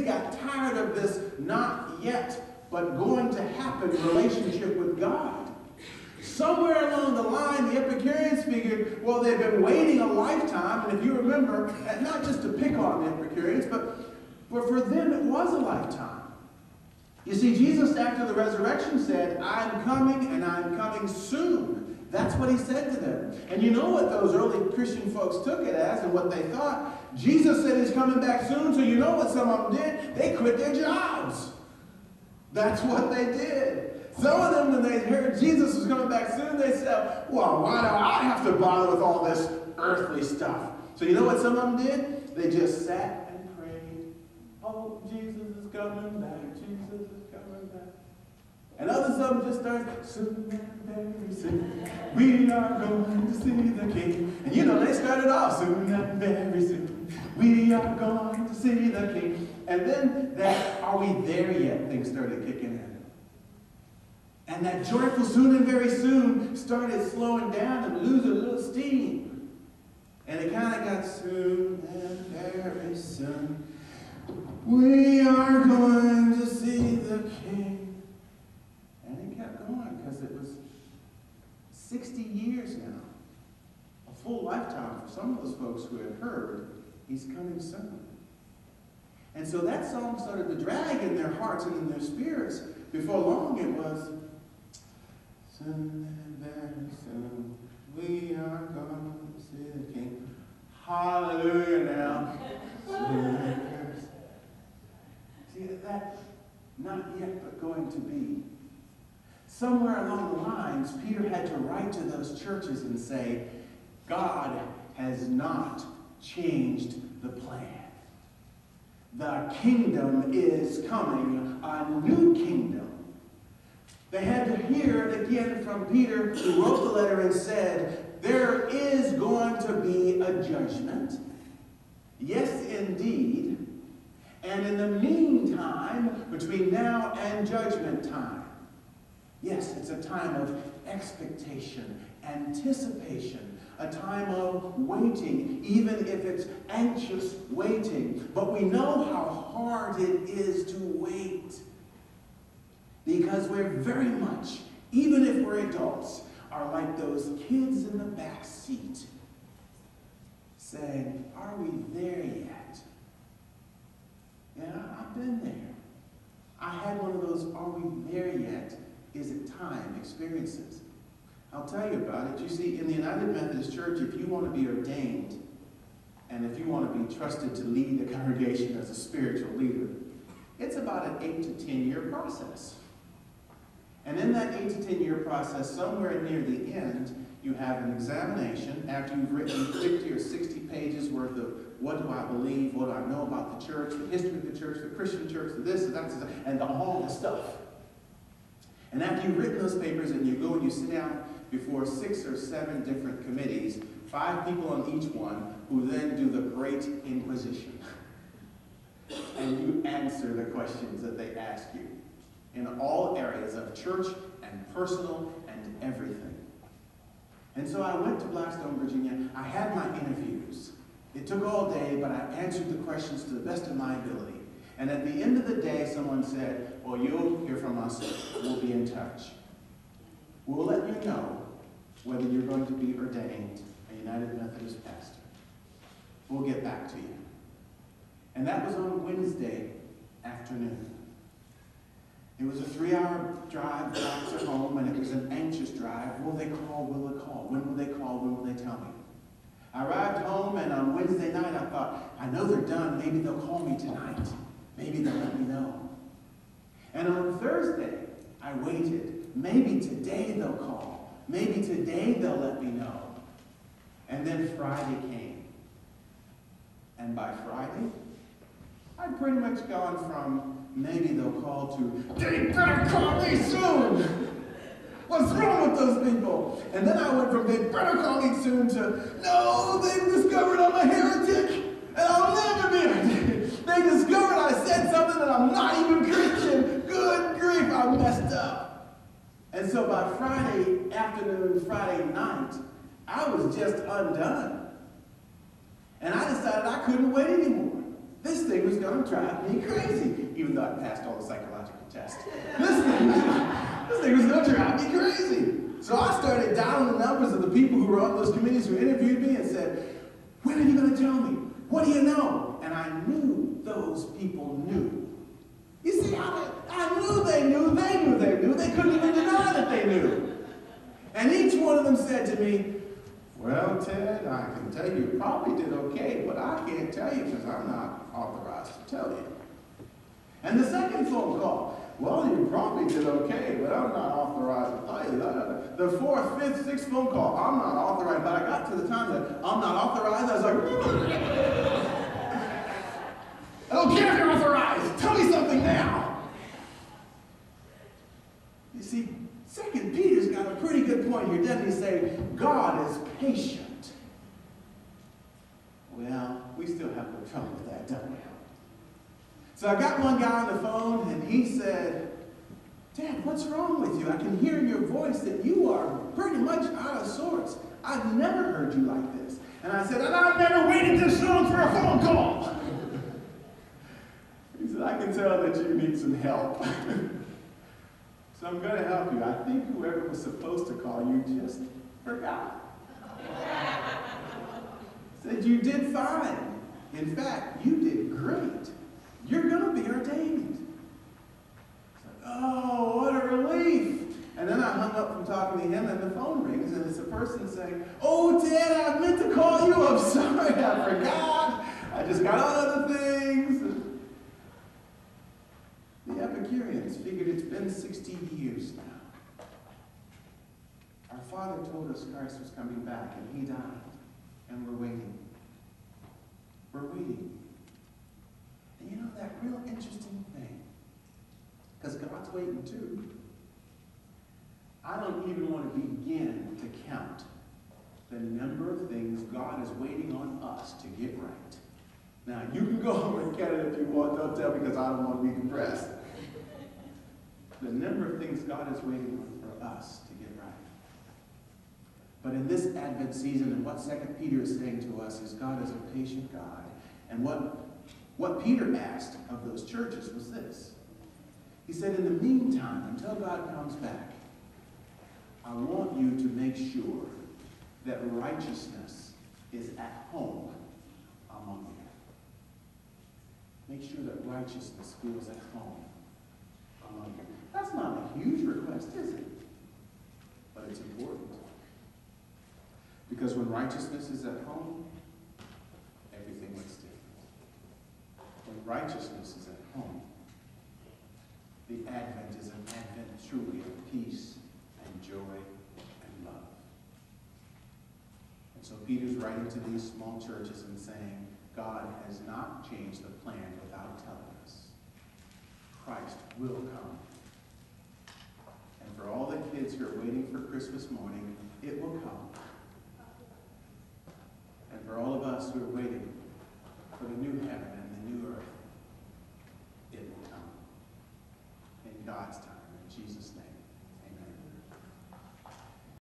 got tired of this not yet, but going to happen relationship with God. Somewhere along the line, the Epicureans figured, well, they've been waiting a lifetime, and if you remember, and not just to pick on the Epicureans, but for them it was a lifetime. You see, Jesus, after the resurrection, said, I'm coming, and I'm coming soon. That's what he said to them. And you know what those early Christian folks took it as and what they thought? Jesus said he's coming back soon, so you know what some of them did? They quit their jobs. That's what they did. Some of them, when they heard Jesus was coming back soon, they said, well, why do I have to bother with all this earthly stuff? So you know what some of them did? They just sat and prayed. Oh, Jesus is coming back. Jesus is coming back. And others of them just started, soon and very soon, we are going to see the King. And you know, they started off, soon and very soon, we are going to see the King. And then that, are we there yet, thing started kicking in. And that joyful soon and very soon started slowing down and losing a little steam. And it kind of got soon and very soon, we are going to see the King. And it kept going because it was 60 years now. A full lifetime for some of those folks who had heard, he's coming soon. And so that song started to drag in their hearts and in their spirits. Before long it was, soon and very soon, we are going to see the King. Hallelujah now. See, that not yet but going to be. Somewhere along the lines, Peter had to write to those churches and say, God has not changed the plan. The kingdom is coming, a new kingdom. They had to hear it again from Peter, who wrote the letter and said, there is going to be a judgment. Yes, indeed. And in the meantime, between now and judgment time, yes, it's a time of expectation, anticipation, a time of waiting, even if it's anxious waiting. But we know how hard it is to wait. Because we're very much, even if we're adults, are like those kids in the back seat saying, are we there yet? Yeah, I've been there. I had one of those, are we there yet? Is it time experiences? I'll tell you about it. You see, in the United Methodist Church, if you want to be ordained, and if you want to be trusted to lead the congregation as a spiritual leader, it's about an 8 to 10 year process. And in that 8 to 10 year process, somewhere near the end, you have an examination after you've written 50 or 60 pages worth of what do I believe, what do I know about the church, the history of the church, the Christian church, the this, and that, and all the stuff. And after you've written those papers and you go and you sit down before 6 or 7 different committees, 5 people on each one, who then do the Great Inquisition. And you answer the questions that they ask you in all areas of church and personal and everything. And so I went to Blackstone, Virginia. I had my interviews. It took all day, but I answered the questions to the best of my ability. And at the end of the day, someone said, well, you'll hear from us. We'll be in touch. We'll let you know whether you're going to be ordained a United Methodist pastor. We'll get back to you. And that was on Wednesday afternoon. It was a 3-hour drive back to home, and it was an anxious drive. Will they call? Will they call? When will they call? When will they tell me? I arrived home, and on Wednesday night, I thought, I know they're done. Maybe they'll call me tonight. Maybe they'll let me know. And on Thursday, I waited. Maybe today they'll call. Maybe today they'll let me know. And then Friday came. And by Friday, I'd pretty much gone from maybe they'll call to, they better call me soon! What's wrong with those people? And then I went from they better call me soon to, no, they've discovered I'm a heretic and I'll never be a heretic. They discovered I said something that I'm not even Christian. Good grief, I messed up. And so by Friday afternoon, Friday night, I was just undone. And I decided I couldn't wait anymore. This thing was going to drive me crazy, even though I passed all the psychological tests. This thing was going to drive me crazy. So I started dialing the numbers of the people who were on those committees who interviewed me and said, when are you going to tell me? What do you know? And I knew those people knew. You see, I knew they knew, they knew they knew. They couldn't even deny that they knew. And each one of them said to me, well, Ted, I can tell you probably did okay, but I can't tell you because I'm not authorized to tell you. And the second phone call, well, you probably did okay, but I'm not authorized to tell you. The fourth, fifth, sixth phone call, I'm not authorized, but I got to the time that I'm not authorized, I was like, I don't care if you're authorized, tell me something now. You see, 2 Peter's got a pretty good point here, doesn't he? Say, God is patient. Well, we still have no trouble with that, don't we? So I got one guy on the phone, and he said, Dad, what's wrong with you? I can hear in your voice that you are pretty much out of sorts. I've never heard you like this. And I said, and I've never waited this long for a phone call. He said, I can tell that you need some help. So I'm going to help you. I think whoever was supposed to call you just forgot. Said you did fine. In fact, you did great. You're going to be ordained. Oh, what a relief. And then I hung up from talking to him, and the phone rings, and it's a person saying, oh, Ted, I meant to call you. I'm sorry, I forgot. I just got on other things. The Epicureans figured it's been 60 years now. Our Father told us Christ was coming back, and he died, and we're waiting. We're waiting. And you know that real interesting thing, because God's waiting too. I don't even want to begin to count the number of things God is waiting on us to get right. Now, you can go home and count it if you want. Don't tell me because I don't want to be depressed. The number of things God is waiting on for us to get right. But in this Advent season, and what 2 Peter is saying to us is God is a patient God. And what Peter asked of those churches was this. He said, in the meantime, until God comes back, I want you to make sure that righteousness is at home among you. Make sure that righteousness feels at home among you. That's not a huge request, is it? But it's important. Because when righteousness is at home, everything looks different. When righteousness is at home, the Advent is an Advent truly of peace and joy and love. And so Peter's writing to these small churches and saying, God has not changed the plan without telling us. Christ will come. And for all the kids who are waiting for Christmas morning, it will come. And for all of us who are waiting,